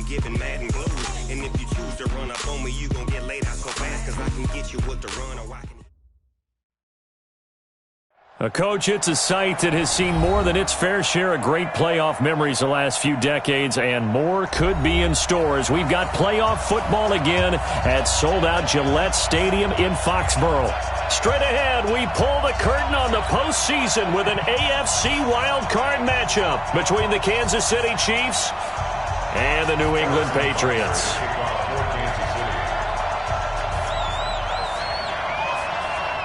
I'm giving mad and blows. And if you choose to run up on me, you gon' get laid out so fast, cause I can get you with the run or I can... A coach, it's a site that has seen more than its fair share of great playoff memories the last few decades, and more could be in store as we've got playoff football again at sold-out Gillette Stadium in Foxborough. Straight ahead, we pull the curtain on the postseason with an AFC wildcard matchup between the Kansas City Chiefs and the New England Patriots.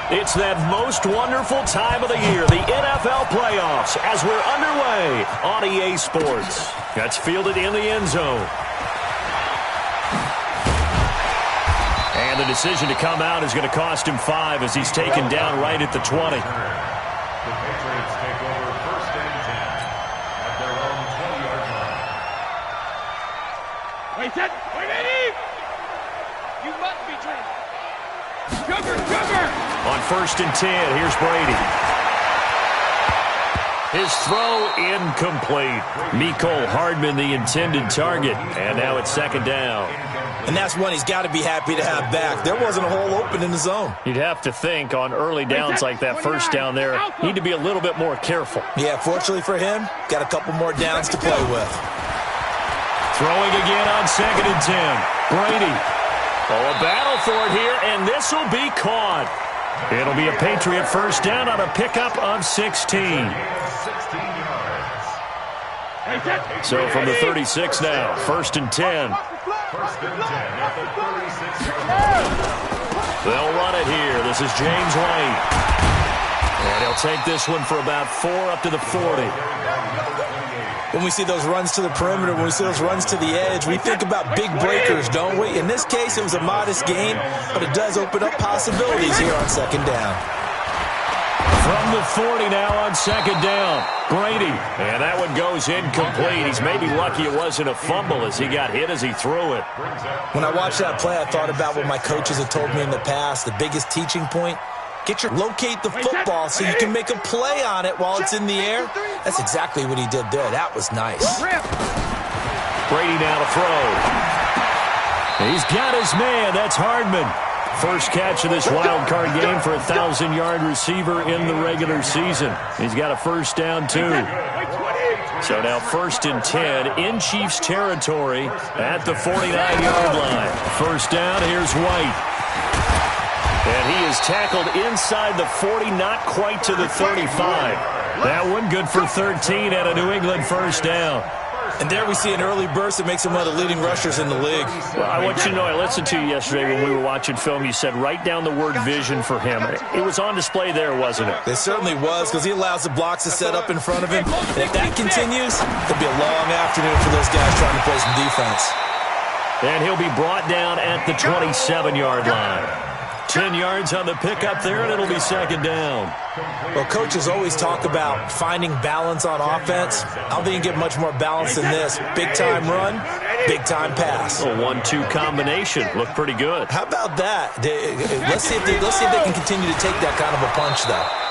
It's that most wonderful time of the year, the NFL playoffs, as we're underway on EA Sports. That's fielded in the end zone. And the decision to come out is going to cost him 5 as he's taken down right at the 20. The Patriots take over first and 10 at their own 20-yard line. Wait, set. Wait, Eddie! You must be trained. Sugar! On first and 10, here's Brady. His throw incomplete. Mecole Hardman, the intended target. And now it's second down. And that's one he's got to be happy to have back. There wasn't a hole open in the zone. You'd have to think on early downs like that first down there, need to be a little bit more careful. Yeah, fortunately for him, got a couple more downs to play with. Throwing again on second and 10. Brady. Oh, a battle for it here, and this will be caught. It'll be a Patriot first down on a pickup of 16. So from the 36 now, first and 10. First and 10 at the 36-yard line. They'll run it here. This is James White. And he'll take this one for about 4 up to the 40. When we see those runs to the perimeter, when we see those runs to the edge, we think about big breakers, don't we? In this case, it was a modest gain, but it does open up possibilities here on second down. From the 40 now on second down, Brady. And that one goes incomplete. He's maybe lucky it wasn't a fumble as he got hit as he threw it. When I watched that play, I thought about what my coaches have told me in the past. The biggest teaching point, locate the football so you can make a play on it while it's in the air. That's exactly what he did there. That was nice. Brady now to throw. He's got his man. That's Hardman. First catch of this wild card game for a 1,000-yard receiver in the regular season. He's got a first down, too. So now first and 10 in Chiefs territory at the 49-yard line. First down, here's White. And he is tackled inside the 40, not quite to the 35. That one good for 13 at a New England first down. And there we see an early burst that makes him one of the leading rushers in the league. Well, I want you to know, I listened to you yesterday when we were watching film. You said write down the word vision for him. It was on display there, wasn't it? It certainly was, because he allows the blocks to set up in front of him. And if that continues, it'll be a long afternoon for those guys trying to play some defense. And he'll be brought down at the 27-yard line. 10 yards on the pickup there, and it'll be second down. Well, coaches always talk about finding balance on offense. I don't think you can get much more balance than this. Big-time run, big-time pass. A 1-2 combination. Looked pretty good. How about that? Let's see if they can continue to take that kind of a punch, though.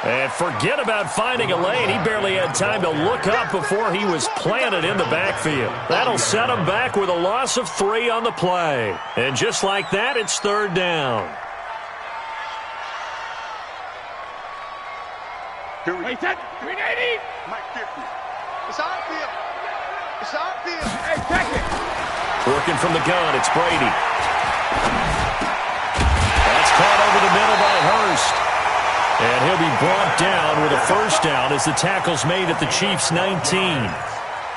And forget about finding a lane. He barely had time to look up before he was planted in the backfield. That'll set him back with a loss of 3 on the play. And just like that, it's third down. Wait, set. 380. Mike 50. It's on field. It's on field. Hey, check it. Working from the gun, it's Brady. That's caught over the middle by Hurst. And he'll be brought down with a first down as the tackle's made at the Chiefs' 19.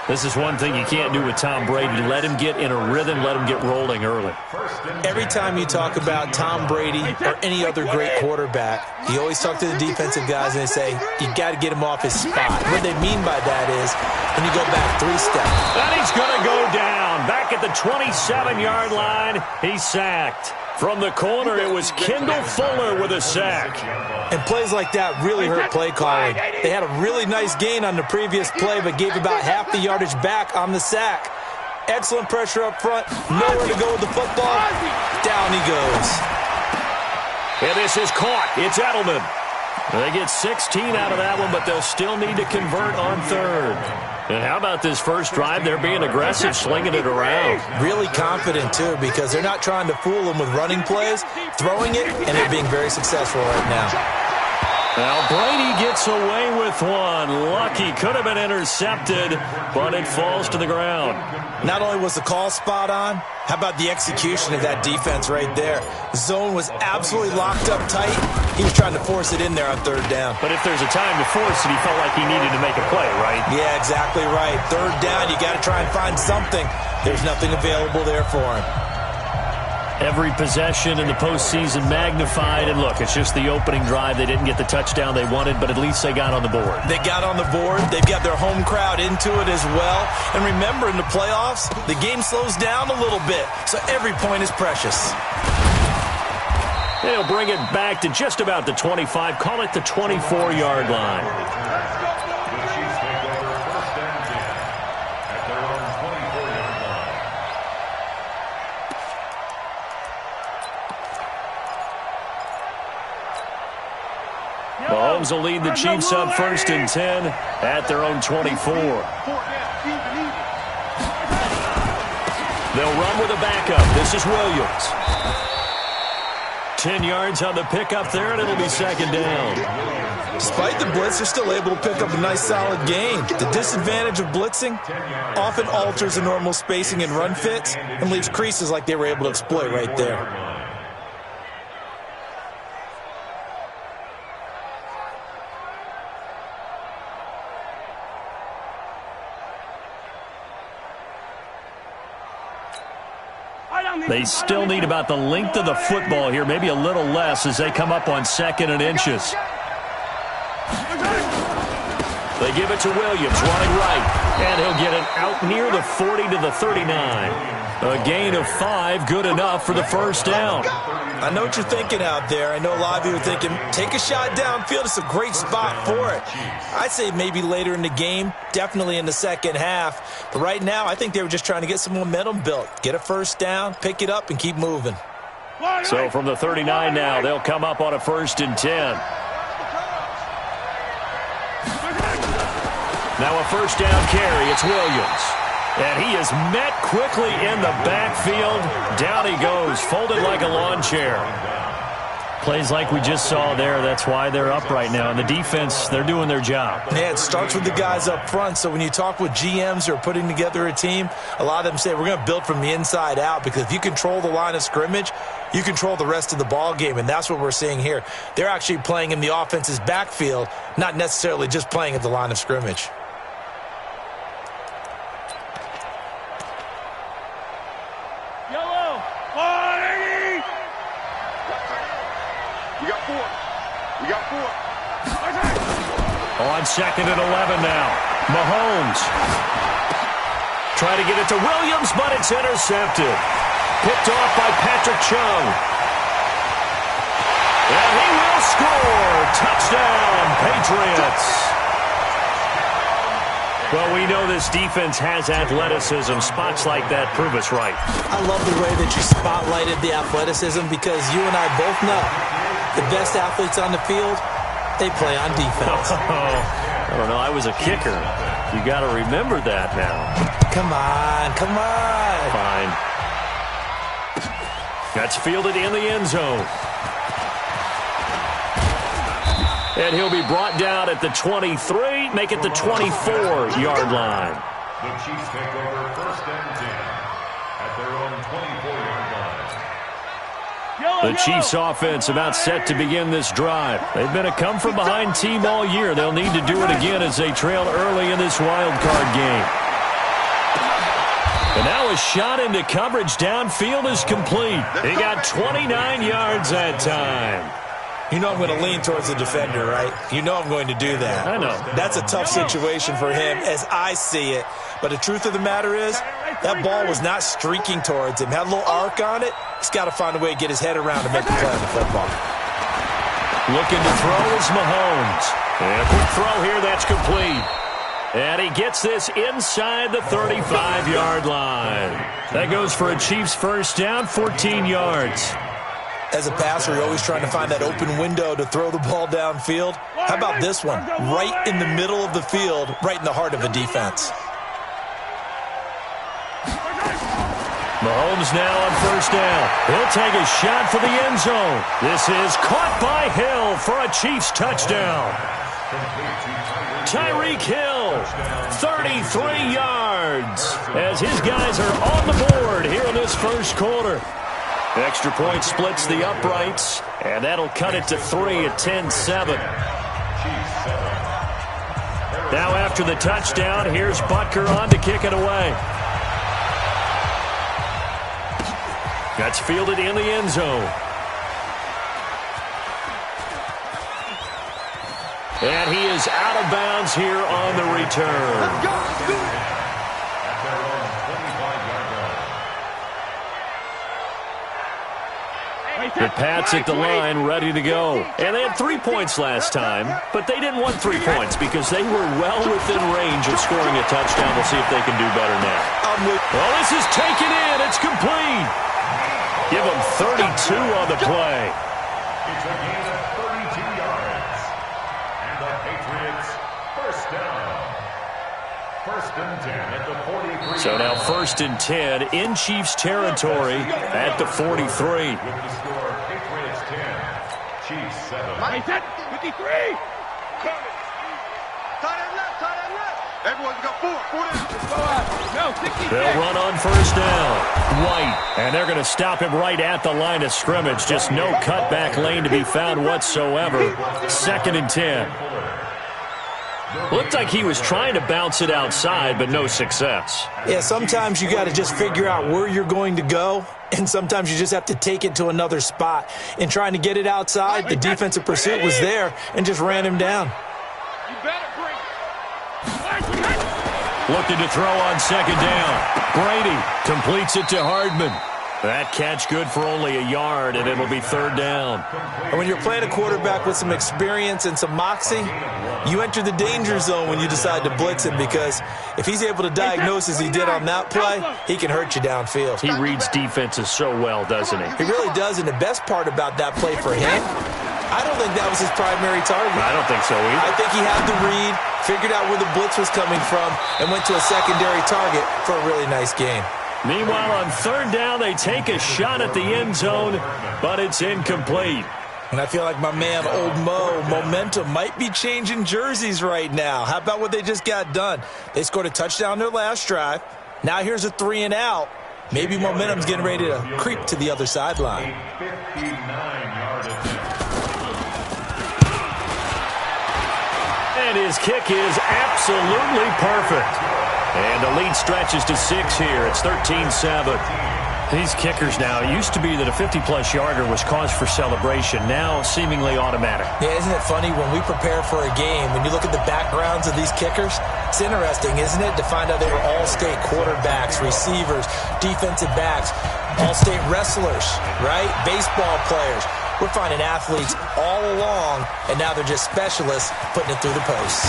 This is one thing you can't do with Tom Brady. Let him get in a rhythm, let him get rolling early. Every time you talk about Tom Brady or any other great quarterback, you always talk to the defensive guys and they say, you got to get him off his spot. What they mean by that is when you go back 3 steps. And he's going to go down. Back at the 27-yard line, he's sacked. From the corner, it was Kendall Fuller with a sack. And plays like that really hurt play calling. They had a really nice gain on the previous play, but gave about half the yardage back on the sack. Excellent pressure up front. Nowhere to go with the football. Down he goes. And this is caught. It's Edelman. They get 16 out of that one, but they'll still need to convert on third. And how about this first drive? They're being aggressive, slinging it around. Really confident, too, because they're not trying to fool them with running plays, throwing it, and they're being very successful right now. Now Brady gets away with one. Lucky, could have been intercepted, but it falls to the ground. Not only was the call spot on, how about the execution of that defense right there? The zone was absolutely locked up tight. He was trying to force it in there on third down. But if there's a time to force it, he felt like he needed to make a play, right? Yeah, exactly right. Third down, you got to try and find something. There's nothing available there for him. Every possession in the postseason magnified, and look, it's just the opening drive. They didn't get the touchdown they wanted, but at least they got on the board. They got on the board. They've got their home crowd into it as well. And remember, in the playoffs, the game slows down a little bit, so every point is precious. They'll bring it back to just about the 25, call it the 24-yard line. Mahomes will lead the Chiefs up 1st and 10 at their own 24. They'll run with a backup. This is Williams. 10 yards on the pickup there, and it'll be 2nd down. Despite the blitz, they're still able to pick up a nice, solid gain. The disadvantage of blitzing often alters the normal spacing and run fits and leaves creases like they were able to exploit right there. They still need about the length of the football here, maybe a little less as they come up on 2nd and inches. They give it to Williams, running right, and he'll get it out near the 40 to the 39. A gain of 5, good enough for the 1st down. I know what you're thinking out there. I know a lot of you are thinking, take a shot downfield. It's a great spot for it. I'd say maybe later in the game, definitely in the second half. But right now, I think they were just trying to get some momentum built. Get a 1st down, pick it up, and keep moving. So from the 39 now, they'll come up on a 1st and 10. Now a 1st down carry. It's Williams. And he is met quickly in the backfield. Down he goes, folded like a lawn chair. Plays like we just saw there. That's why they're up right now. And the defense, they're doing their job. Yeah, it starts with the guys up front. So when you talk with GMs who are putting together a team, a lot of them say we're going to build from the inside out, because if you control the line of scrimmage, you control the rest of the ball game, and that's what we're seeing here. They're actually playing in the offense's backfield, not necessarily just playing at the line of scrimmage. On 2nd and 11 now. Mahomes. Try to get it to Williams, but it's intercepted. Picked off by Patrick Chung. And he will score. Touchdown, Patriots. Well, we know this defense has athleticism. Spots like that prove us right. I love the way that you spotlighted the athleticism, because you and I both know the best athletes on the field, they play on defense. I don't know. I was a kicker. You got to remember that now. Come on, come on. Fine. That's fielded in the end zone. And he'll be brought down at the 23, make it the 24-yard line. The Chiefs take over 1st and 10 at their own 24-yard line. The Chiefs offense about set to begin this drive. They've been a come-from-behind team all year. They'll need to do it again as they trail early in this wild card game. And now a shot into coverage downfield is complete. He got 29 yards that time. You know I'm going to lean towards the defender, right? You know I'm going to do that. I know. That's a tough situation for him as I see it. But the truth of the matter is, that ball was not streaking towards him. Had a little arc on it. He's got to find a way to get his head around to make the play on the football. Looking to throw is Mahomes. And a quick throw here, that's complete. And he gets this inside the 35-yard line. That goes for a Chiefs 1st down, 14 yards. As a passer, you're always trying to find that open window to throw the ball downfield. How about this one? Right in the middle of the field, right in the heart of a defense. Mahomes now on first down. He'll take a shot for the end zone. This is caught by Hill for a Chiefs touchdown. Tyreek Hill, 33 yards, as his guys are on the board here in this first quarter. Extra point splits the uprights, and that'll cut it to 3 at 10-7. Now after the touchdown, here's Butker on to kick it away. That's fielded in the end zone. And he is out of bounds here on the return. Let's go. Let's do it. At their own 25-yard line. The Pats at the line ready to go. And they had 3 points last time, but they didn't want 3 points because they were well within range of scoring a touchdown. We'll see if they can do better now. Well, this is taken in. It's complete. Give them 32 on the play. It's a gain of 32 yards. And the Patriots first down. First and 10 at the 43. So now first and 10 in Chiefs territory at the 43. With the score, Patriots 10, Chiefs 7. 53. Tight end left. Tight end left. Everyone's got 4. 4 No, 66. They'll run on first down. White, and they're going to stop him right at the line of scrimmage. Just no cutback lane to be found whatsoever. Second and 10. Looked like he was trying to bounce it outside, but no success. Yeah, sometimes you got to just figure out where you're going to go, and sometimes you just have to take it to another spot. In trying to get it outside, the defensive pursuit was there and just ran him down. You better bring. Looking to throw on second down. Brady completes it to Hardman. That catch good for only a yard, and it'll be third down. And when you're playing a quarterback with some experience and some moxie, you enter the danger zone when you decide to blitz him, because if he's able to diagnose as he did on that play, he can hurt you downfield. He reads defenses so well, doesn't he? He really does, and the best part about that play for him, I don't think that was his primary target. I don't think so either. I think he had the read, figured out where the blitz was coming from, and went to a secondary target for a really nice game. Meanwhile, on third down, they take a shot at the end zone, but it's incomplete. And I feel like my man, Old Mo, momentum might be changing jerseys right now. How about what they just got done? They scored a touchdown their last drive. Now here's a 3 and out. Maybe momentum's getting ready to creep to the other sideline. 59-yard attempt. And his kick is absolutely perfect. And the lead stretches to 6 here. It's 13-7. These kickers now, it used to be that a 50-plus yarder was cause for celebration. Now, seemingly automatic. Yeah, isn't it funny when we prepare for a game, when you look at the backgrounds of these kickers, it's interesting, isn't it, to find out they were all-state quarterbacks, receivers, defensive backs, all-state wrestlers, right? Baseball players. We're finding athletes all along, and now they're just specialists putting it through the posts.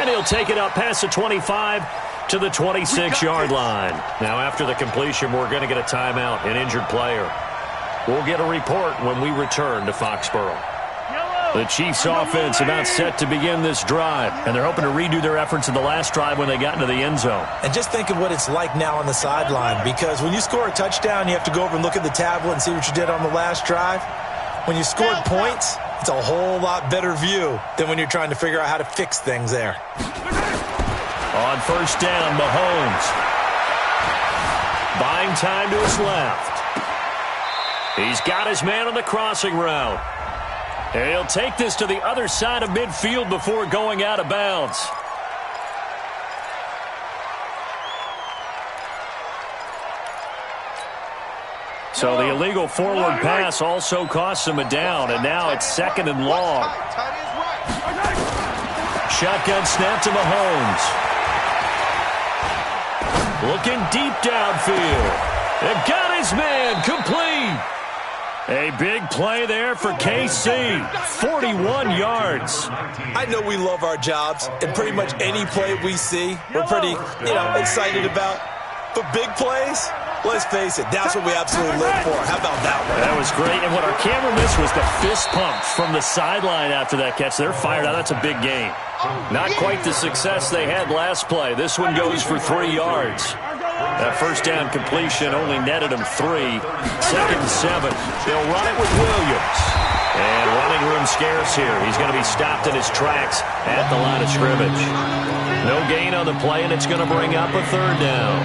And he'll take it up past the 25 to the 26-yard line. Now, after the completion, we're going to get a timeout, an injured player. We'll get a report when we return to Foxborough. The Chiefs offense about set to begin this drive, and they're hoping to redo their efforts in the last drive when they got into the end zone. And just think of what it's like now on the sideline, because when you score a touchdown, you have to go over and look at the tablet and see what you did on the last drive. When you scored points, it's a whole lot better view than when you're trying to figure out how to fix things there. On first down, Mahomes. Buying time to his left. He's got his man on the crossing route. And he'll take this to the other side of midfield before going out of bounds. So the illegal forward pass also costs him a down, and now it's second and long. Shotgun snap to Mahomes. Looking deep downfield. They've got his man complete. A big play there for KC. 41 yards. I know we love our jobs, and pretty much any play we see, we're pretty, excited about. But big plays, Let's face it, that's what we absolutely live for. How about that one? That was great. And what our camera missed was the fist pump from the sideline after that catch. They're fired out. That's a big gain. Not quite the success they had last play. This one goes for 3 yards. That first down completion only netted them 3. 2nd and 7. They'll run it with Williams. And running room scarce here. He's going to be stopped in his tracks at the line of scrimmage. No gain on the play, and it's going to bring up a 3rd down.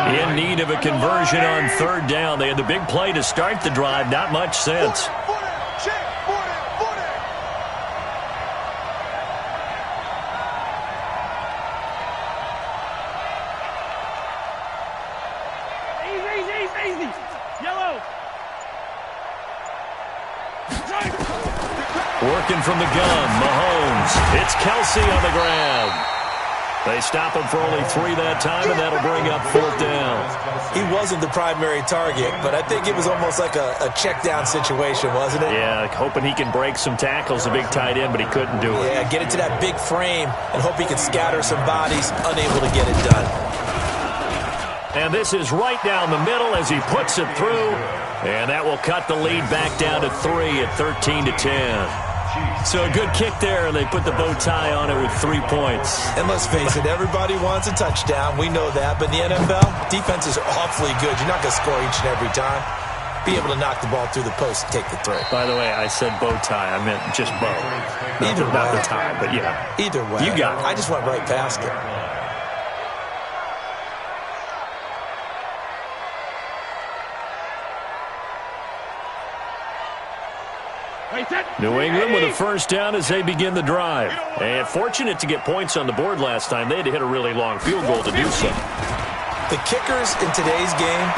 In need of a conversion on 3rd down. They had the big play to start the drive. Not much since. Easy. Yellow. Working from the gun, Mahomes. It's Kelsey on the ground. They stop him for only 3 that time, and that'll bring up 4th down. He wasn't the primary target, but I think it was almost like a check down situation, wasn't it? Yeah, like hoping he can break some tackles, a big tight end, but he couldn't do it. Yeah, get it to that big frame and hope he can scatter some bodies, unable to get it done. And this is right down the middle as he puts it through, and that will cut the lead back down to 3 at 13-10. So a good kick there, and they put the bow tie on it with 3 points. And let's face it, everybody wants a touchdown. We know that. But in the NFL, defenses are awfully good. You're not going to score each and every time. Be able to knock the ball through the post and take the throw. By the way, I said bow tie. I meant just bow. Not the tie, but yeah. Either way. You got it. I just went right past it. New England with a 1st down as they begin the drive. And fortunate to get points on the board last time. They had to hit a really long field goal to do so. The kickers in today's game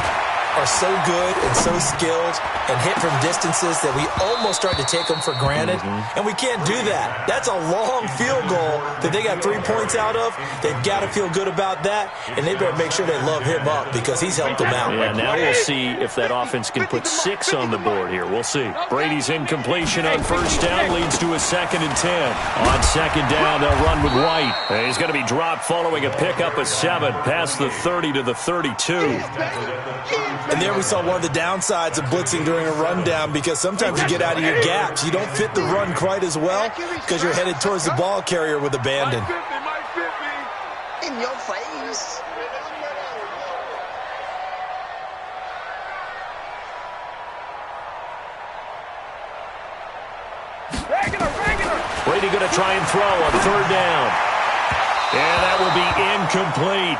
are so good and so skilled and hit from distances that we almost start to take them for granted. And we can't do that. That's a long field goal that they got 3 points out of. They've got to feel good about that, and they better make sure they love him up because he's helped them out. Yeah, now we'll see if that offense can put 6 on the board here. We'll see. Brady's incompletion on 1st down leads to a 2nd and 10. On 2nd down, they'll run with White. And he's going to be dropped following a pickup of 7 past the 30 to the 32. And there we saw one of the downsides of blitzing during a rundown because sometimes you get out of your gaps. You don't fit the run quite as well because you're headed towards the ball carrier with abandon. In your face. Brady going to try and throw on 3rd down. And that will be incomplete.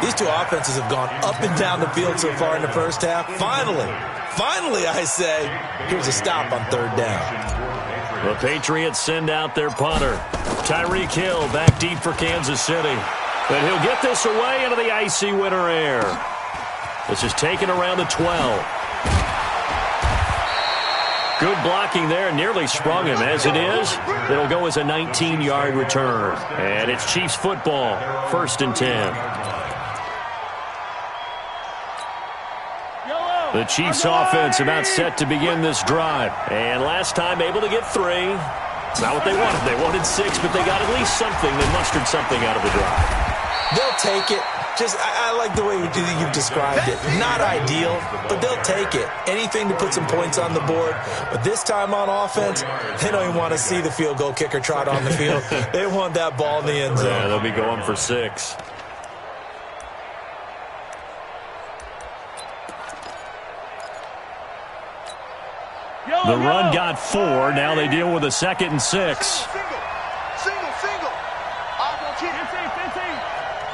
These two offenses have gone up and down the field so far in the first half. Finally, I say, here's a stop on 3rd down. The Patriots send out their punter. Tyreek Hill back deep for Kansas City. But he'll get this away into the icy winter air. This is taken around the 12. Good blocking there, nearly sprung him. As it is, it'll go as a 19-yard return. And it's Chiefs football, 1st and 10. The Chiefs offense about set to begin this drive. And last time able to get 3. It's not what they wanted. They wanted 6, but they got at least something. They mustered something out of the drive. They'll take it. I like the way you've described it. Not ideal, but they'll take it. Anything to put some points on the board. But this time on offense, they don't even want to see the field goal kicker trot on the field. They want that ball in the end zone. Yeah, they'll be going for 6. The run got 4. Now they deal with a 2nd and 6. Single. I want you. 15.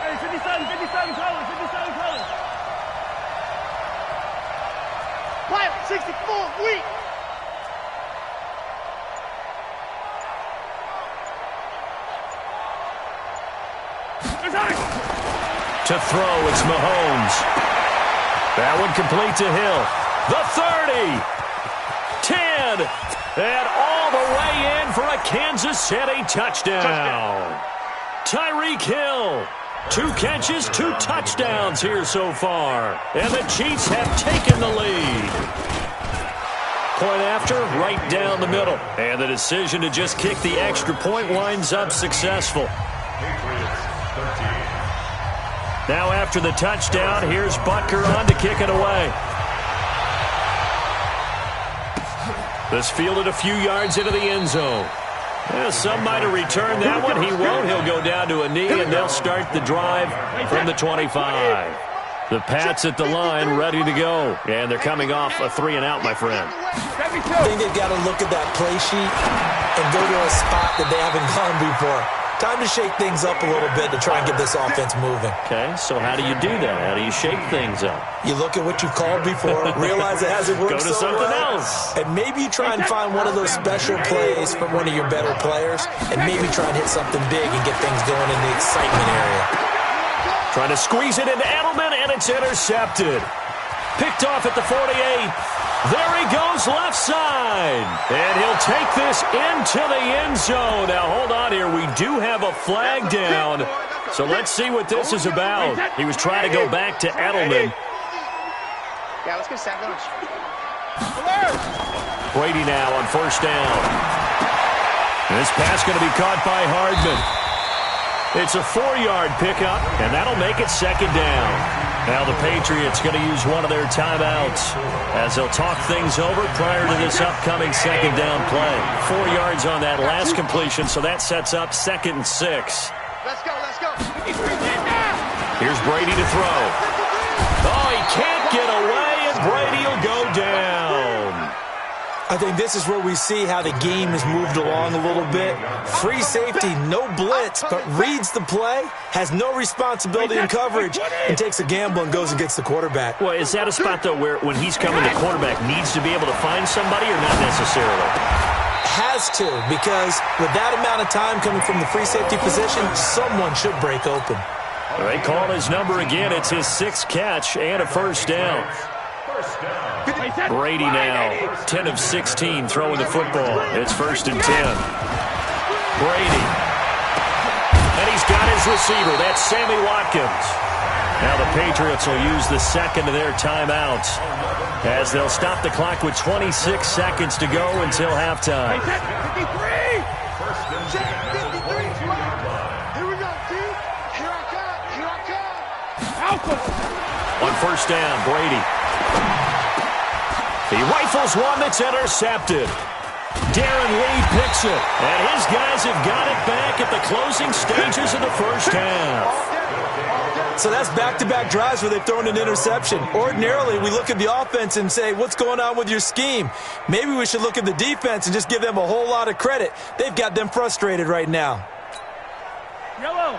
Hey, 57 colors. Pilot, 64, weak. To throw, it's Mahomes. That one complete to Hill. The 30. 10, and all the way in for a Kansas City touchdown. Tyreek Hill, 2 catches, 2 touchdowns here so far. And the Chiefs have taken the lead. Point after, right down the middle. And the decision to just kick the extra point winds up successful. Patriots 13. Now after the touchdown, here's Butker on to kick it away. This fielded a few yards into the end zone. Well, some might have returned that one. He won't. He'll go down to a knee, and they'll start the drive from the 25. The Pats at the line, ready to go. And they're coming off a 3-and-out, my friend. I think they've got to look at that play sheet and go to a spot that they haven't gone before. Time to shake things up a little bit to try and get this offense moving. Okay, so how do you do that? How do you shake things up? You look at what you've called before, realize it hasn't worked so well. Go to something else. And maybe you try and find one of those special plays from one of your better players, and maybe try and hit something big and get things going in the excitement area. Trying to squeeze it into Edelman, and it's intercepted. Picked off at the 48. There he goes, left side. And he'll take this into the end zone. Now, hold on here. We do have a flag down. So let's see what this is about. He was trying to go back to Edelman. Yeah, let's get Sam Lynch. Brady now on first down. This pass going to be caught by Hardman. It's a 4-yard pickup, and that'll make it second down. Now the Patriots going to use one of their timeouts as they'll talk things over prior to this upcoming second down play. 4 yards on that last completion, so that sets up 2nd and 6. Let's go, let's go. Here's Brady to throw. Oh, he can't get away, and Brady will go down. I think this is where we see how the game has moved along a little bit. Free safety, no blitz, but reads the play, has no responsibility in coverage, and takes a gamble and goes and gets the quarterback. Well, is that a spot, though, where when he's coming, the quarterback needs to be able to find somebody or not necessarily? Has to, because with that amount of time coming from the free safety position, someone should break open. They call his number again. It's his 6th catch and a first down. Brady now, 10 of 16, throwing the football. It's 1st and 10. Brady. And he's got his receiver. That's Sammy Watkins. Now the Patriots will use the second of their timeouts as they'll stop the clock with 26 seconds to go until halftime. 53! Check 53! Here we go, dude. Here I come. On first down, Brady. He rifles one that's intercepted. Darren Lee picks it, and his guys have got it back at the closing stages of the first half. So that's back-to-back drives where they've thrown an interception. Ordinarily, we look at the offense and say, what's going on with your scheme? Maybe we should look at the defense and just give them a whole lot of credit. They've got them frustrated right now.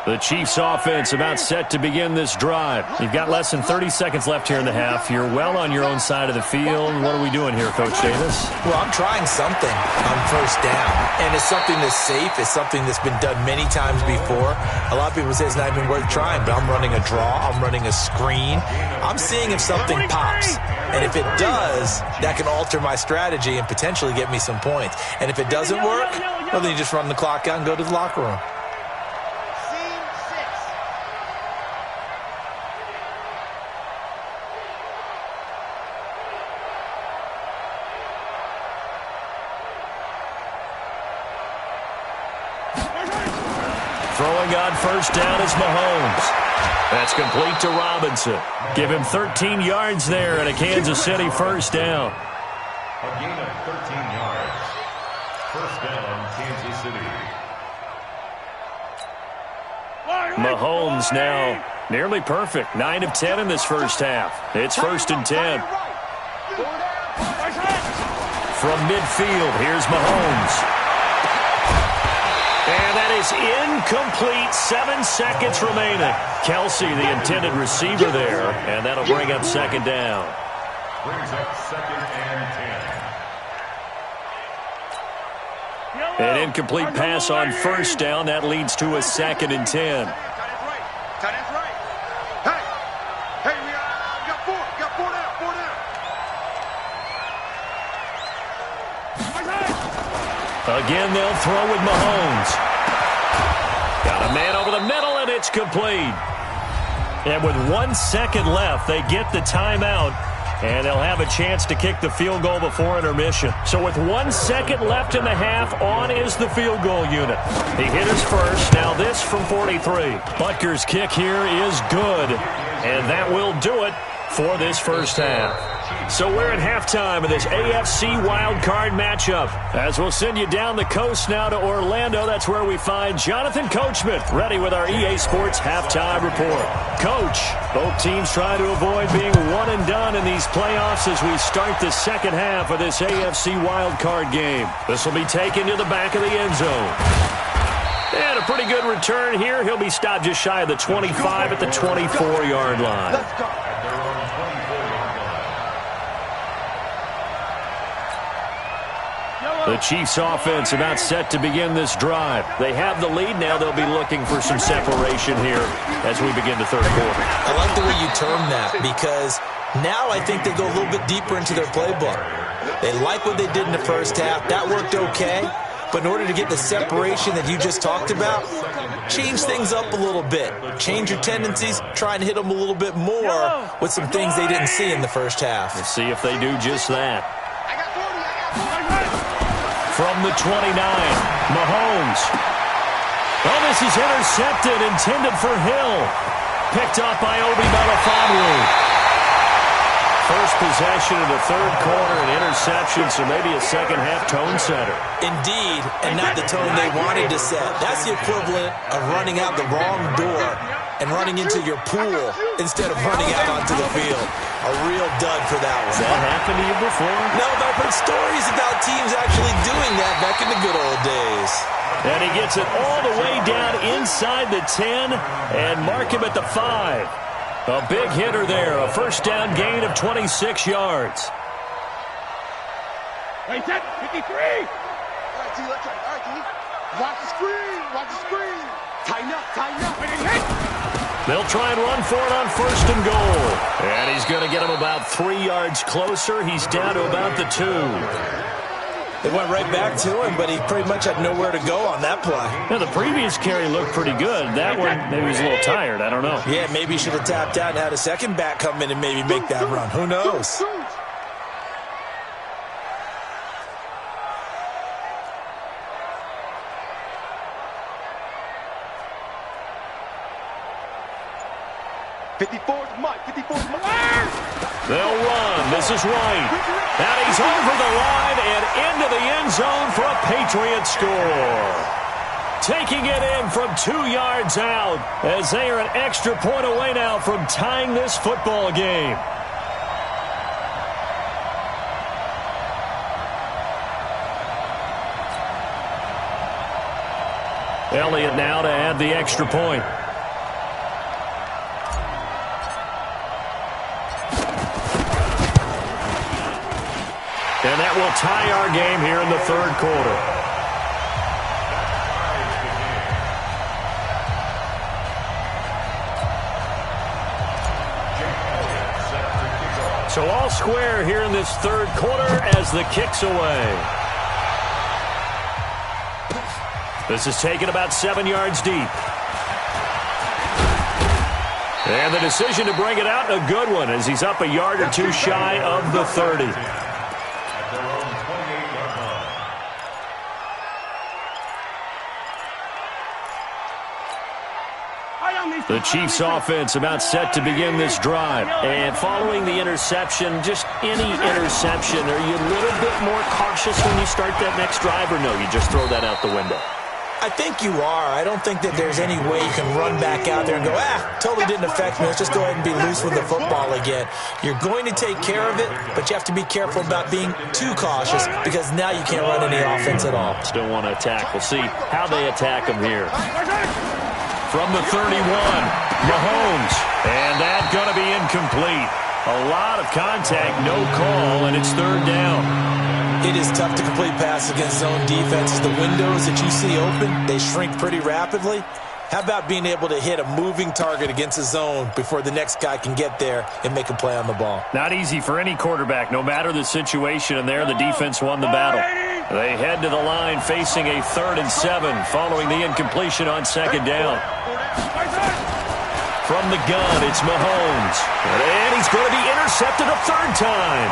The Chiefs offense about set to begin this drive. You've got less than 30 seconds left here in the half. You're well on your own side of the field. What are we doing here, Coach Davis? Well, I'm trying something on first down, and it's something that's safe. It's something that's been done many times before. A lot of people say it's not even worth trying, but I'm running a draw. I'm running a screen. I'm seeing if something pops, and if it does, that can alter my strategy and potentially get me some points. And if it doesn't work, well, then you just run the clock out and go to the locker room. Throwing on first down is Mahomes. That's complete to Robinson. Give him 13 yards there and a Kansas City first down. A gain of 13 yards. First down, Kansas City. Mahomes now nearly perfect. 9 of 10 in this first half. It's 1st and 10. From midfield, here's Mahomes. And that is incomplete. 7 seconds remaining. Kelsey, the intended receiver there, and that'll bring up second down. Brings up 2nd and 10. An incomplete pass on first down. That leads to a 2nd and 10. Tight end's right. Hey, we got 4. Got 4 down. Again, they'll throw with Mahomes. Got a man over the middle, and it's complete. And with 1 second left, they get the timeout And they'll have a chance to kick the field goal before intermission. So with 1 second left in the half, on is the field goal unit. He hit his first. Now this from 43. Butker's kick here is good. And that will do it for this first half. So we're at halftime of this AFC wildcard matchup. As we'll send you down the coast now to Orlando, that's where we find Jonathan Coachman, ready with our EA Sports halftime report. Coach, both teams try to avoid being one and done in these playoffs as we start the second half of this AFC wildcard game. This will be taken to the back of the end zone. And a pretty good return here. He'll be stopped just shy of the 25 at the 24-yard line. Let's go. The Chiefs offense about set to begin this drive. They have the lead now. They'll be looking for some separation here as we begin the third quarter. I like the way you term that because now I think they go a little bit deeper into their playbook. They like what they did in the first half. That worked okay. But in order to get the separation that you just talked about, change things up a little bit. Change your tendencies. Try and hit them a little bit more with some things they didn't see in the first half. Let's see if they do just that. From the 29, Mahomes. Oh, this is intercepted, intended for Hill. Picked up by Obi Melifonwu. First possession of the third quarter, an interception, so maybe a second-half tone setter. Indeed, and not the tone they wanted to set. That's the equivalent of running out the wrong door and running into your pool instead of running out onto the field. A real dud for that one. Has that happened to you before? No, but I've heard stories about teams actually doing that back in the good old days. And he gets it all the way down inside the 10 and mark him at the 5. A big hitter there, a first down gain of 26 yards. Hey, set, 53. All right, T, let's try. All right, T. Watch the screen. Watch the screen. Tighten up, tighten up. They'll try and run for it on first and goal. And he's going to get him about 3 yards closer. He's down to about the 2. They went right back to him, but he pretty much had nowhere to go on that play. Now, the previous carry looked pretty good. That one, maybe he was a little tired. I don't know. Yeah, maybe he should have tapped out and had a second back come in and maybe make that run. Who knows? They'll run. This is White. And he's over the line and into the end zone for a Patriot score. Taking it in from 2 yards out as they are an extra point away now from tying this football game. Elliott now to add the extra point. And that will tie our game here in the third quarter. So all square here in this third quarter as the kick's away. This is taken about 7 yards deep. And the decision to bring it out, a good one, as he's up a yard or two shy of the 30. The Chiefs offense about set to begin this drive. And following the interception, just any interception, are you a little bit more cautious when you start that next drive, or no, you just throw that out the window? I think you are. I don't think that there's any way you can run back out there and go, totally didn't affect me. Let's just go ahead and be loose with the football again. You're going to take care of it, but you have to be careful about being too cautious because now you can't run any offense at all. Still want to attack. We'll see how they attack them here. From the 31, Mahomes. And that's going to be incomplete. A lot of contact, no call, and it's third down. It is tough to complete passes against zone defenses. The windows that you see open, they shrink pretty rapidly. How about being able to hit a moving target against a zone before the next guy can get there and make a play on the ball? Not easy for any quarterback, no matter the situation, and there the defense won the battle. They head to the line facing a 3rd and 7 following the incompletion on second down. From the gun, it's Mahomes. And he's going to be intercepted a third time.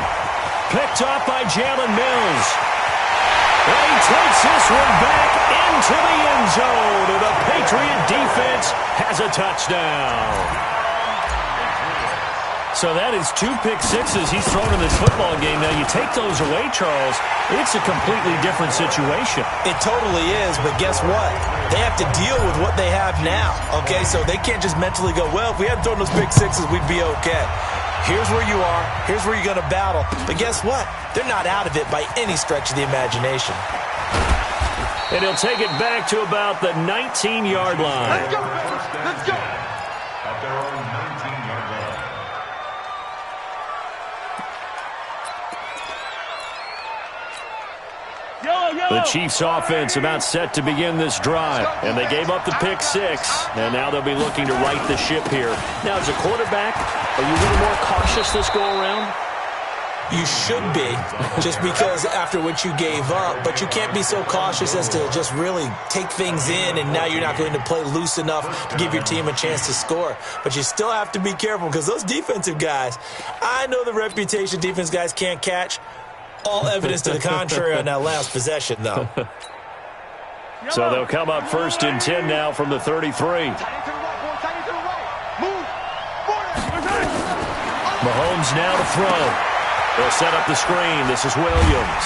Picked off by Jalen Mills. And he takes this one back into the end zone. And the Patriot defense has a touchdown. So that is 2 pick sixes he's thrown in this football game. Now, you take those away, Charles, it's a completely different situation. It totally is, but guess what? They have to deal with what they have now, okay? So they can't just mentally go, well, if we hadn't thrown those pick sixes, we'd be okay. Here's where you are. Here's where you're going to battle. But guess what? They're not out of it by any stretch of the imagination. And he'll take it back to about the 19-yard line. Let's go, baby. Let's go. At their own 19-yard line. The Chiefs offense about set to begin this drive. And they gave up the pick six. And now they'll be looking to right the ship here. Now, as a quarterback, are you a little more cautious this go-around? You should be, just because after what you gave up. But you can't be so cautious as to just really take things in, and now you're not going to play loose enough to give your team a chance to score. But you still have to be careful, because those defensive guys, I know the reputation defense guys can't catch. All evidence to the contrary on that last possession, though. So they'll come up 1st and 10 now from the 33. Mahomes now to throw. They'll set up the screen. This is Williams.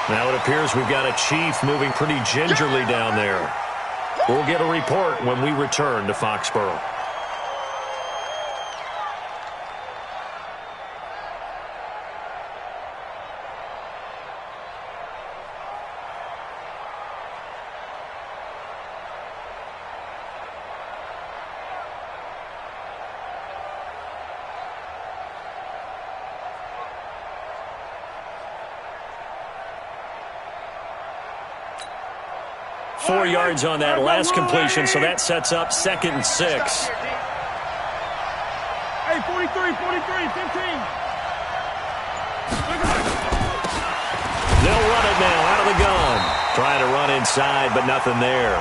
Now it appears we've got a Chief moving pretty gingerly down there. We'll get a report when we return to Foxborough. Four yards on that last completion, so that sets up 2nd and 6. Hey, 43, 15. They'll run it now out of the gun. Trying to run inside, but nothing there.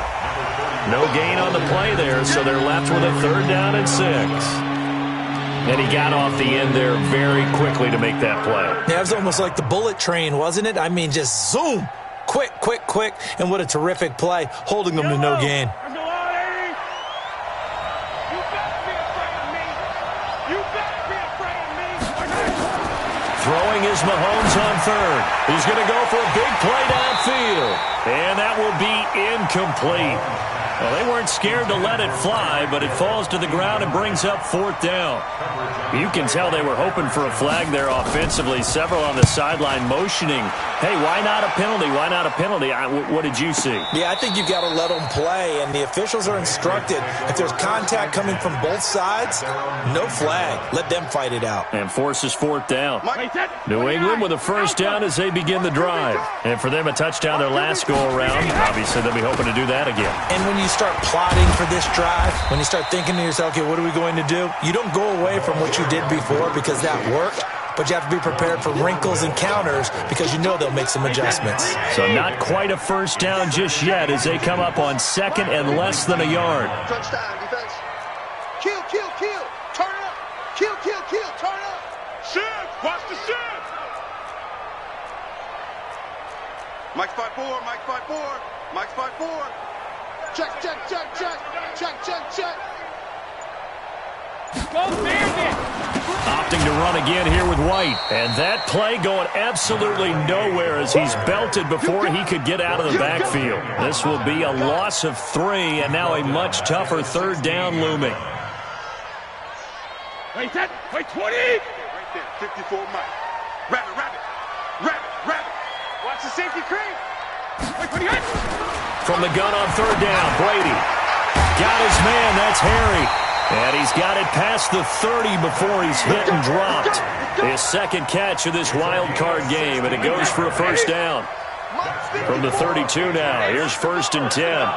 No gain on the play there, so they're left with a 3rd down and 6. And he got off the end there very quickly to make that play. Yeah, it was almost like the bullet train, wasn't it? I mean, just zoom. Quick, and what a terrific play, holding them to no gain. Throwing is Mahomes on 3rd. He's going to go for a big play downfield. And that will be incomplete. Well, they weren't scared to let it fly, but it falls to the ground and brings up 4th down. You can tell they were hoping for a flag there offensively. Several on the sideline motioning, hey, why not a penalty? Why not a penalty? What did you see? Yeah, I think you've got to let them play, and the officials are instructed. If there's contact coming from both sides, no flag. Let them fight it out. And forces 4th down. New England with a 1st down as they begin the drive. And for them, a touchdown their last go-around. Obviously, they'll be hoping to do that again. And when you start plotting for this drive, when you start thinking to yourself, okay, what are we going to do? You don't go away from what you did before because that worked, but you have to be prepared for wrinkles and counters because you know they'll make some adjustments. So not quite a 1st down just yet as they come up on 2nd and less than a yard. Touchdown, defense. Kill. Turn up. Kill. Turn up. Shift. Watch the shift. Mike's 5-4. Mike's 5-4. Check. Go, Bandit! Opting to run again here with White. And that play going absolutely nowhere as he's belted before he could get out of the backfield. This will be a loss of 3, and now a much tougher 3rd down looming. Wait, 20! Right there, 54 Mike. Rabbit. Watch the safety creep. From the gun on 3rd down, Brady. Got his man, that's Harry. And he's got it past the 30 before he's hit and dropped. His 2nd catch of this wild card game, and it goes for a 1st down. From the 32 now, here's 1st and 10.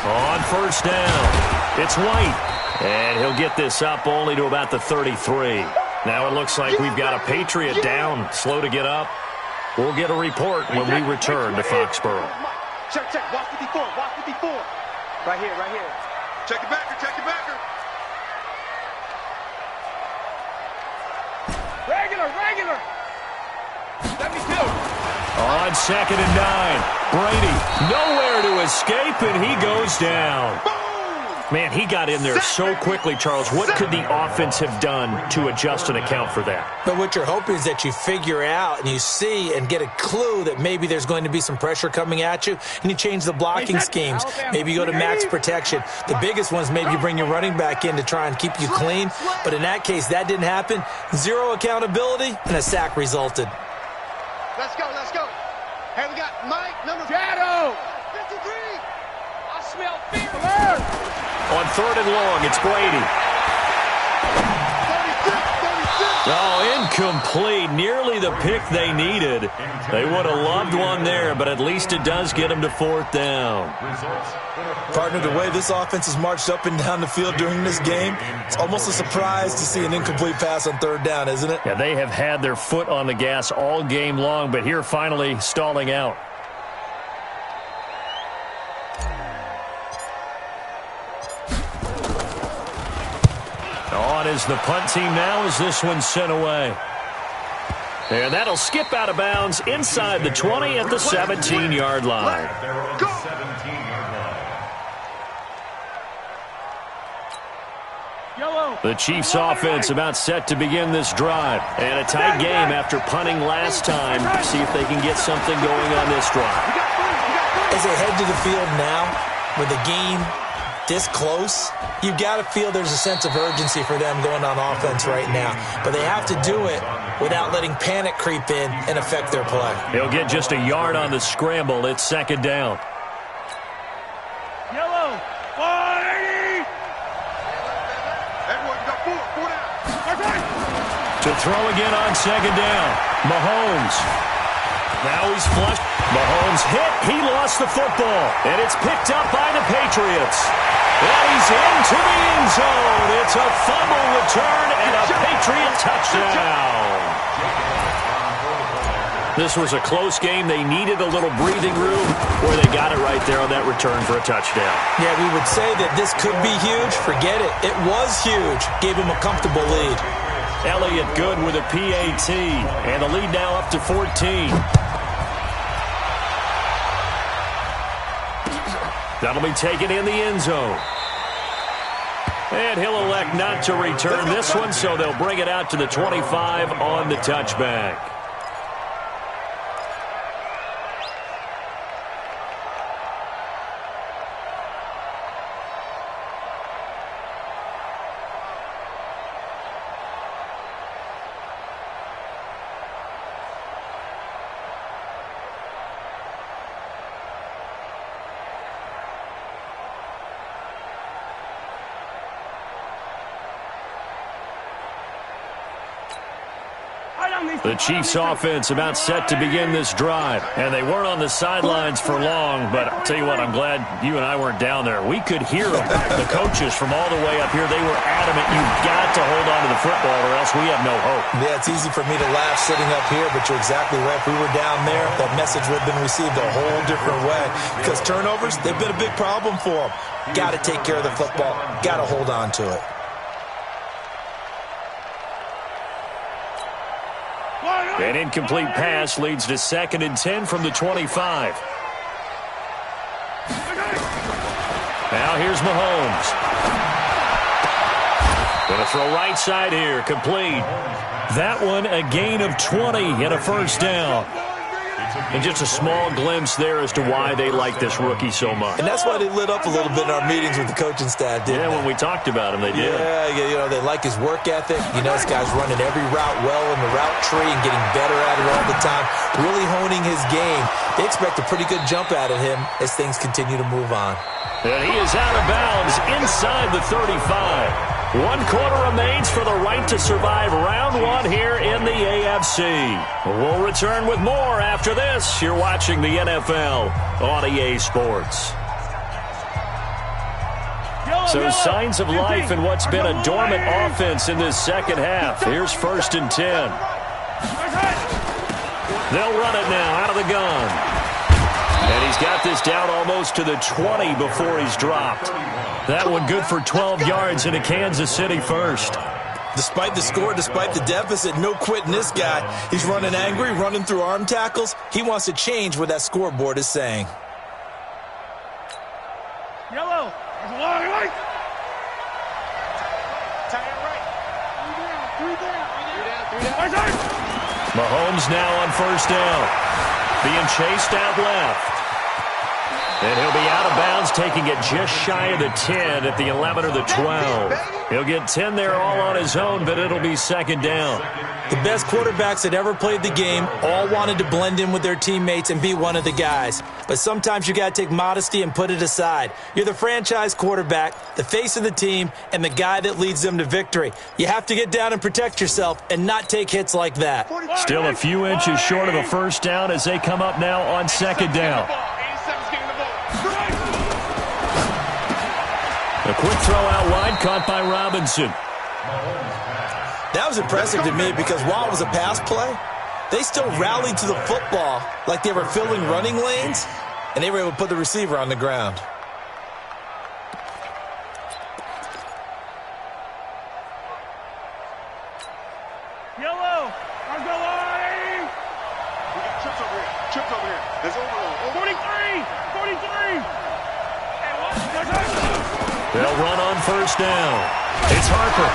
On 1st down, it's White. And he'll get this up only to about the 33. Now it looks like we've got a Patriot down, slow to get up. We'll get a report when we return to Foxborough. Check. Watch 54. Right here. Check it backer, check it backer. Regular. 72. On 2nd and 9. Brady nowhere to escape, and he goes down. Man, he got in there so quickly, Charles. What could the offense have done to adjust and account for that? But what you're hoping is that you figure out and you see and get a clue that maybe there's going to be some pressure coming at you, and you change the blocking schemes. Maybe you go to max protection. The biggest one is maybe you bring your running back in to try and keep you clean. But in that case, that didn't happen. Zero accountability, and a sack resulted. Let's go. Hey, we got Mike, number Shadow. 53. I smell fear. On 3rd and long, it's Brady. 36. Oh, incomplete. Nearly the pick they needed. They would have loved one there, but at least it does get them to 4th down. Partner, the way this offense has marched up and down the field during this game, it's almost a surprise to see an incomplete pass on 3rd down, isn't it? Yeah, they have had their foot on the gas all game long, but here finally stalling out. On is the punt team now as this one's sent away. And that'll skip out of bounds inside the 20 at the 17-yard line. The Chiefs offense about set to begin this drive. And a tight game after punting last time. See if they can get something going on this drive. As they head to the field now, with the game this close, you've got to feel there's a sense of urgency for them going on offense right now. But they have to do it without letting panic creep in and affect their play. He'll get just a yard on the scramble. It's 2nd down. Yellow. 480. Everyone, you got four down. To throw again on 2nd down. Mahomes. Now he's flushed. Mahomes hit. He lost the football. And it's picked up by the Patriots. And he's into the end zone. It's a fumble return and a Patriot touchdown. This was a close game. They needed a little breathing room, or they got it right there on that return for a touchdown. Yeah, we would say that this could be huge. Forget it. It was huge. Gave him a comfortable lead. Elliott good with a PAT. And the lead now up to 14. That'll be taken in the end zone. And he'll elect not to return this one, so they'll bring it out to the 25 on the touchback. The Chiefs offense about set to begin this drive. And they weren't on the sidelines for long, but I'll tell you what, I'm glad you and I weren't down there. We could hear them. The coaches from all the way up here, they were adamant, you've got to hold on to the football or else we have no hope. Yeah, it's easy for me to laugh sitting up here, but you're exactly right. If we were down there, that message would have been received a whole different way. Because turnovers, they've been a big problem for them. Got to take care of the football. Got to hold on to it. An incomplete pass leads to 2nd and 10 from the 25. Now here's Mahomes. Going to throw right side here, complete. That one a gain of 20 and a 1st down. And just a small glimpse there as to why they like this rookie so much. And that's why they lit up a little bit in our meetings with the coaching staff, didn't they? When we talked about him, they did. Yeah, you know, they like his work ethic. You know, this guy's running every route well in the route tree and getting better at it all the time, really honing his game. They expect a pretty good jump out of him as things continue to move on. And he is out of bounds inside the 35. 1 quarter remains for the right to survive round 1 here in the AFC. We'll return with more after this. You're watching the NFL on EA Sports. So signs of life in what's been a dormant offense in this second half. Here's 1st and 10. They'll run it now out of the gun. And he's got this down almost to the 20 before he's dropped. That one good for 12 yards into Kansas City first. Despite the score, despite the deficit, no quitting this guy. He's running angry, running through arm tackles. He wants to change what that scoreboard is saying. Yellow. There's a long right. Tight end right. Three down. Mahomes now on first down. Being chased out left. And he'll be out of bounds, taking it just shy of the 10 at the 11 or the 12. He'll get 10 there all on his own, but it'll be second down. The best quarterbacks that ever played the game all wanted to blend in with their teammates and be one of the guys. But sometimes you got to take modesty and put it aside. You're the franchise quarterback, the face of the team, and the guy that leads them to victory. You have to get down and protect yourself and not take hits like that. Still a few inches short of a first down as they come up now on second down. A quick throw out wide, caught by Robinson. That was impressive to me because while it was a pass play, they still rallied to the football like they were filling running lanes, and they were able to put the receiver on the ground. Yellow. Let's go line. We got trips over here. Trips over here. There's overload. 43. 43. They'll run on first down. It's Harper.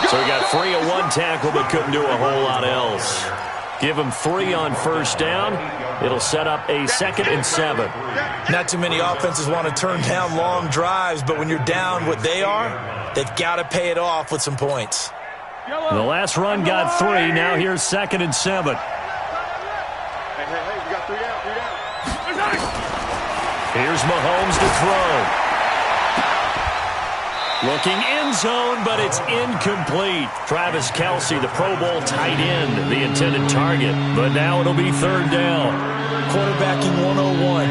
So he got free of one tackle but couldn't do a whole lot else. Give him 3 on first down. It'll set up a 2nd and 7. Not too many offenses want to turn down long drives, but when you're down what they are, they've got to pay it off with some points. The last run got 3. Now here's 2nd and 7. Hey, we got 3 down. Here's Mahomes to throw. Looking end zone, but it's incomplete. Travis Kelce, the Pro Bowl tight end, the intended target. But now it'll be 3rd down. Quarterbacking 101.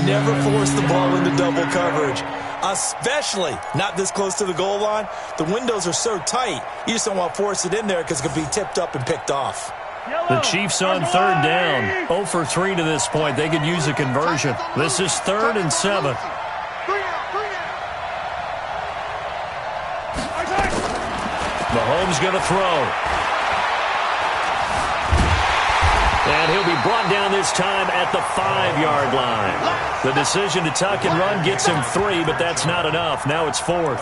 Never force the ball into double coverage, especially not this close to the goal line. The windows are so tight, you just don't want to force it in there because it could be tipped up and picked off. The Chiefs on 3rd down. 0 for 3 to this point. They could use a conversion. This is 3rd and 7. Mahomes going to throw. And he'll be brought down this time at the 5-yard line. The decision to tuck and run gets him 3, but that's not enough. Now it's 4th.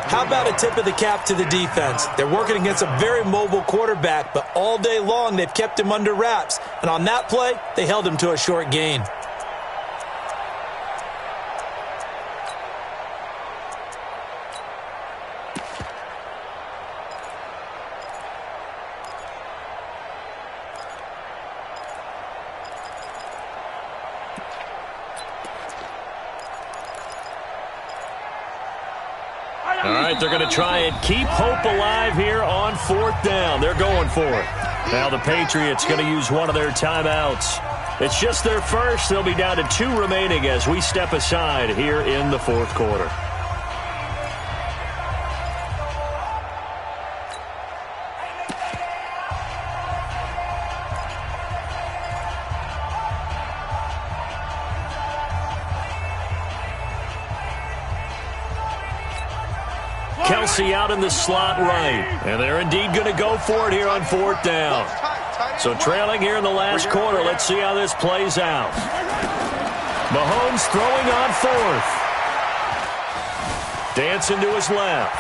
How about a tip of the cap to the defense? They're working against a very mobile quarterback, but all day long they've kept him under wraps. And on that play, they held him to a short gain. All right, they're going to try and keep hope alive here on 4th down. They're going for it. Now the Patriots going to use one of their timeouts. It's just their first. They'll be down to 2 remaining as we step aside here in the 4th quarter. Kelce out in the slot right. And they're indeed going to go for it here on 4th down. So trailing here in the last quarter. Let's see how this plays out. Mahomes throwing on 4th. Dancing to his left.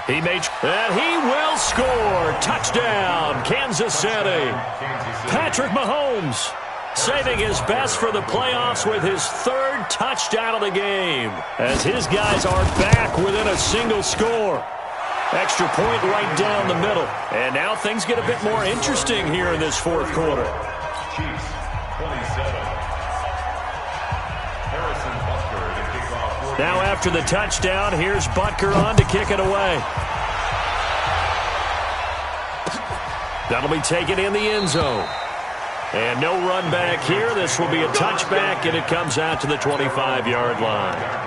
And he will score. Touchdown, Kansas City. Patrick Mahomes saving his best for the playoffs with his 3rd touchdown of the game, as his guys are back within a single score. Extra point right down the middle. And now things get a bit more interesting here in this 4th quarter. Chiefs 27. Harrison Butker to kick off. Now after the touchdown, here's Butker on to kick it away. That'll be taken in the end zone. And no run back here. This will be a touchback, and it comes out to the 25-yard line.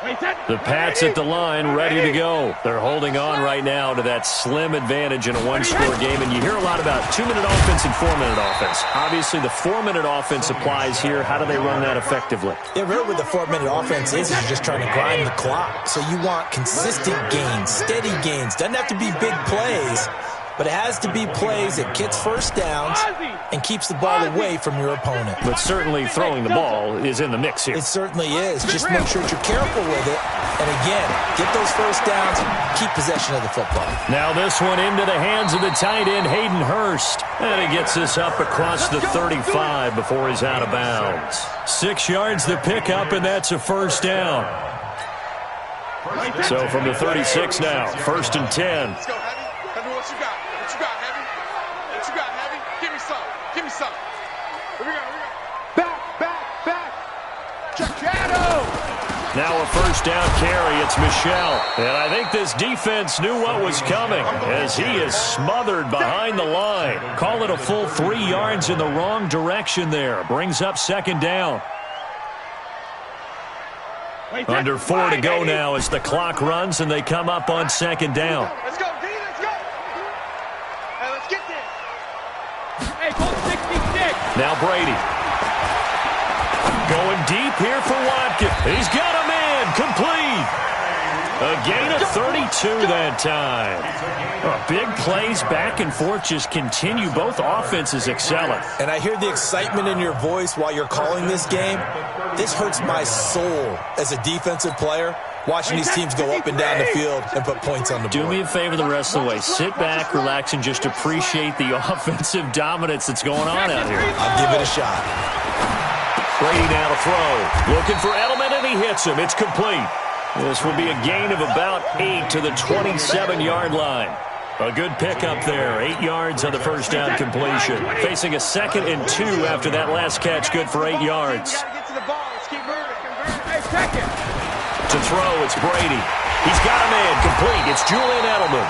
The Pats at the line, ready to go. They're holding on right now to that slim advantage in a one-score game, and you hear a lot about 2-minute offense and 4-minute offense. Obviously, the 4-minute offense applies here. How do they run that effectively? Yeah, really what the 4-minute offense is you're just trying to grind the clock. So you want consistent gains, steady gains. Doesn't have to be big plays, but it has to be plays that gets first downs and keeps the ball away from your opponent. But certainly throwing the ball is in the mix here. It certainly is. Just make sure that you're careful with it. And again, get those first downs, keep possession of the football. Now this one into the hands of the tight end, Hayden Hurst. And he gets this up across the 35 before he's out of bounds. 6 yards the pickup, and that's a first down. So from the 36 now, 1st and 10. Let's go, Heavy. Heavy, what you got? What you got, Heavy? What you got, Heavy? Give me some. Give me some. Here we go. Back. Chicano! Now a first down carry. It's Michel. And I think this defense knew what was coming as he is smothered behind the line. Call it a full 3 yards in the wrong direction there. Brings up 2nd down. Under 4 to go now as the clock runs and they come up on 2nd down. Let's go, D. Let's go. Hey, let's get this. Hey, go 66. Now Brady. Going deep here for Watkins. He's got a man complete. A gain of 32 that time. Big plays back and forth just continue. Both offenses excelling. And I hear the excitement in your voice while you're calling this game. This hurts my soul as a defensive player, watching these teams go up and down the field and put points on the board. Do me a favor the rest of the way. Sit back, relax, and just appreciate the offensive dominance that's going on out here. I'll give it a shot. Brady now to throw. Looking for Edelman, and he hits him. It's complete. This will be a gain of about 8 to the 27-yard line. A good pickup there. 8 yards on the first down completion. Facing a 2nd and 2 after that last catch. Good for 8 yards. Get to the ball. Let's keep moving. Hey, second. To throw, it's Brady. He's got a man complete. It's Julian Edelman.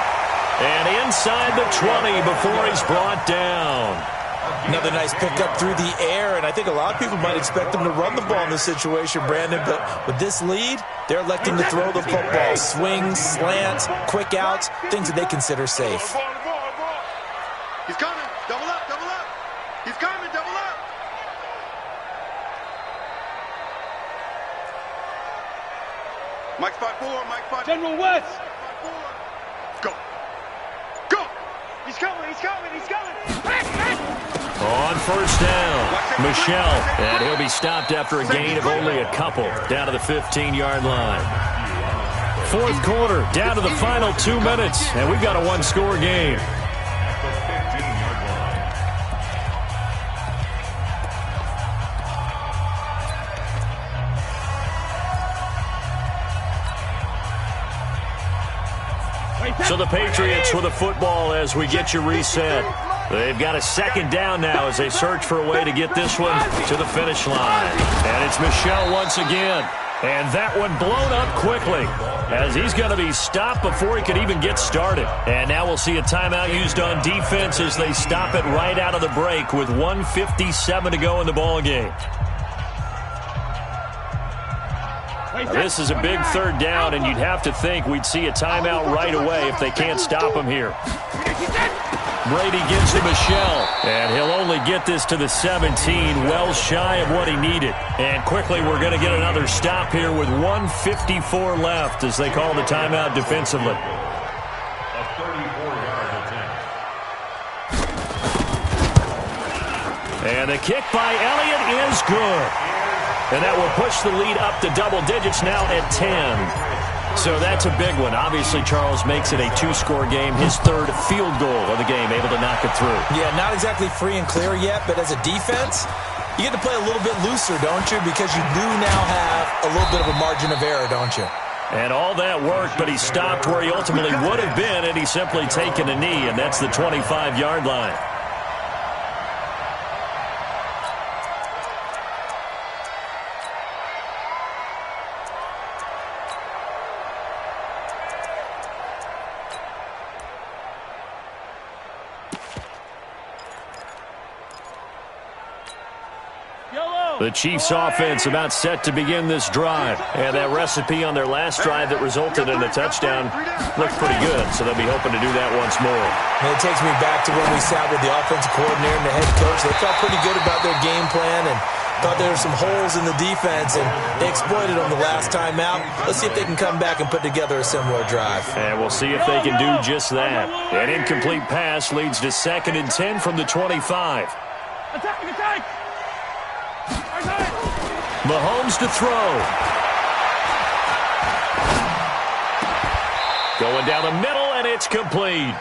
And inside the 20 before he's brought down. Another nice pickup through the air, and I think a lot of people might expect them to run the ball in this situation, Brandon, but with this lead, they're electing to throw the football. Swings, slants, quick outs, things that they consider safe. He's coming. Double up. He's coming. Double up. Mike 5-4. General West. Go. He's coming. On first down, Michel, and he'll be stopped after a gain of only a couple, down to the 15-yard line. 4th quarter, down to the final 2 minutes, and we've got a one-score game. So the Patriots with a football as we get you reset. They've got a 2nd down now as they search for a way to get this one to the finish line. And it's Michel once again. And that one blown up quickly as he's going to be stopped before he could even get started. And now we'll see a timeout used on defense as they stop it right out of the break with 1:57 to go in the ballgame. Now, this is a big 3rd down, and you'd have to think we'd see a timeout right away if they can't stop him here. Brady gives to Michel, and he'll only get this to the 17, well shy of what he needed. And quickly, we're going to get another stop here with 1:54 left as they call the timeout defensively. A 34-yard attempt. And the kick by Elliott is good. And that will push the lead up to double digits now at 10. So that's a big one. Obviously, Charles makes it a 2-score game. His 3rd field goal of the game, able to knock it through. Yeah, not exactly free and clear yet, but as a defense, you get to play a little bit looser, don't you? Because you do now have a little bit of a margin of error, don't you? And all that worked, but he stopped where he ultimately would have been, and he's simply taken a knee, and that's the 25-yard line. Yellow. The Chiefs offense about set to begin this drive. And that recipe on their last drive that resulted in a touchdown looked pretty good, so they'll be hoping to do that once more. And it takes me back to when we sat with the offensive coordinator and the head coach. They felt pretty good about their game plan and thought there were some holes in the defense, and they exploited them the last time out. Let's see if they can come back and put together a similar drive. And we'll see if they can do just that. An incomplete pass leads to 2nd and 10 from the 25. Attack! Mahomes to throw. Going down the middle, and it's complete.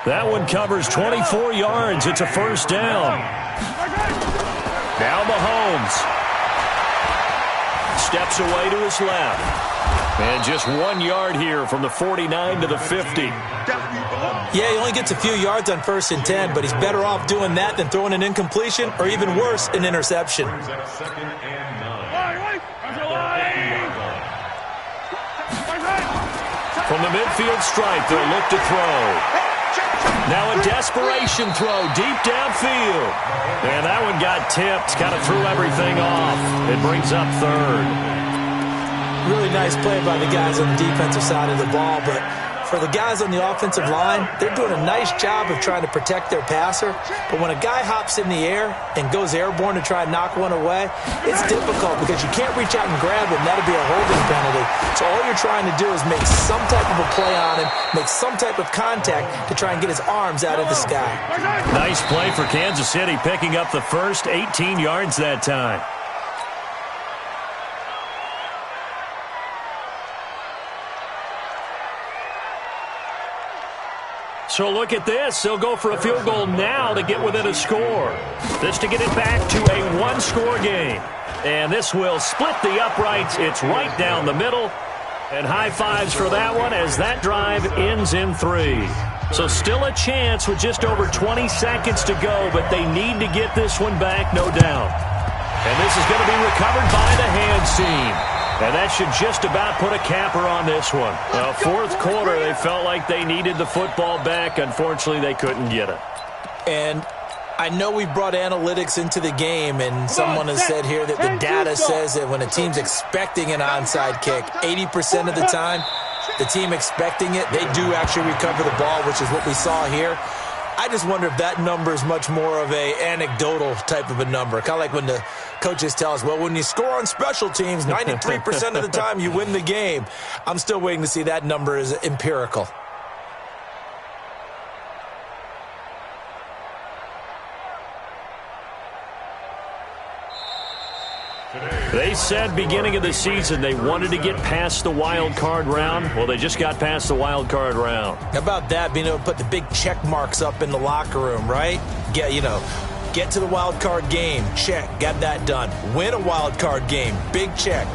That one covers 24 yards. It's a first down. Now Mahomes steps away to his left. And just 1 yard here from the 49 to the 50. Yeah, he only gets a few yards on 1st and 10, but he's better off doing that than throwing an incompletion or even worse, an interception. From the midfield stripe, they'll look to throw. Now a desperation throw deep downfield. And that one got tipped, kind of threw everything off. It brings up 3rd. Really nice play by the guys on the defensive side of the ball, but for the guys on the offensive line, they're doing a nice job of trying to protect their passer. But when a guy hops in the air and goes airborne to try and knock one away, it's difficult because you can't reach out and grab him. That'll be a holding penalty. So all you're trying to do is make some type of a play on him, make some type of contact to try and get his arms out of the sky. Nice play for Kansas City, picking up the first 18 yards that time. So look at this. They'll go for a field goal now to get within a score. This to get it back to a one-score game. And this will split the uprights. It's right down the middle. And high fives for that one as that drive ends in 3. So still a chance with just over 20 seconds to go, but they need to get this one back, no doubt. And this is going to be recovered by the hands team. And that should just about put a capper on this one. Well, 4th quarter, they felt like they needed the football back. Unfortunately, they couldn't get it. And I know we brought analytics into the game, and someone has said here that the data says that when a team's expecting an onside kick, 80% of the time, the team expecting it, they do actually recover the ball, which is what we saw here. I just wonder if that number is much more of a anecdotal type of a number. Kind of like when the coaches tell us, well, when you score on special teams, 93% of the time you win the game. I'm still waiting to see that number is empirical. They said beginning of the season they wanted to get past the wild card round. Well, they just got past the wild card round. How about that, being able to put the big check marks up in the locker room, right? Get to the wild card game, check, got that done. Win a wild card game, big check.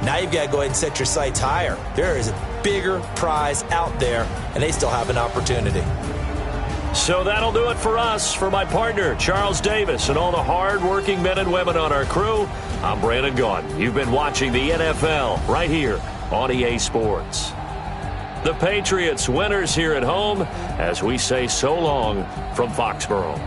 Now you've got to go ahead and set your sights higher. There is a bigger prize out there, and they still have an opportunity. So that'll do it for us. For my partner, Charles Davis, and all the hard-working men and women on our crew, I'm Brandon Gaudin. You've been watching the NFL right here on EA Sports. The Patriots winners here at home as we say so long from Foxborough.